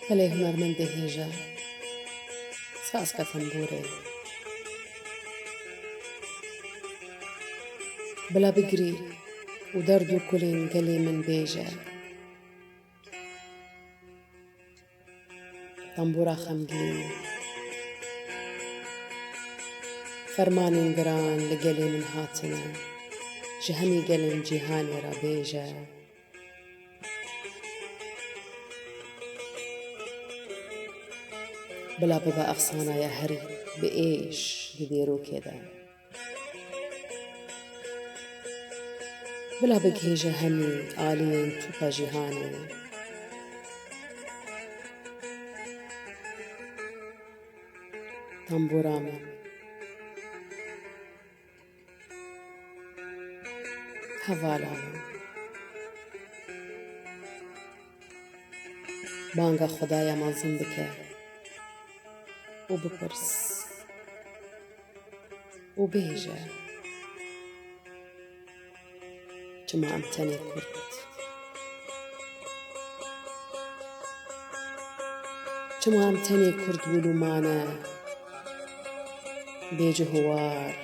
هەلێ هونەرمەندێ هێژە سازکە تەنبورێ بلا بگری و دەرد و کولین گەلێ من بێژە تەنبورە خەمگین فەرمانین گران لە گەلێ من هاتنە ji hemî gelên cîhanê re bêje bila bibe efsanaya herî bi êş di dêrokê de bila bigihêje hemî aliyên tûpa cîhanê tembûra min hevala min banga xwedaya mezin bike û bipirs û bêje çima em tenê Kurd çima em tenê Kurd wilûmane bêcihwar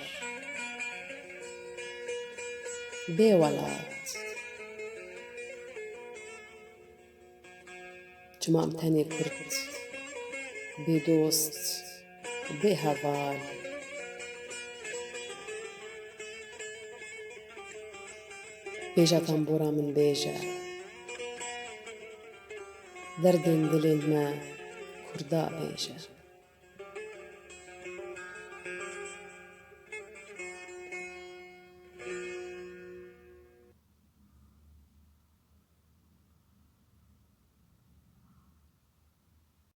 bê welat çima em tenê Kurd bê dost bê heval bêje tembûra min bêje derdên dilên me Kurda bêje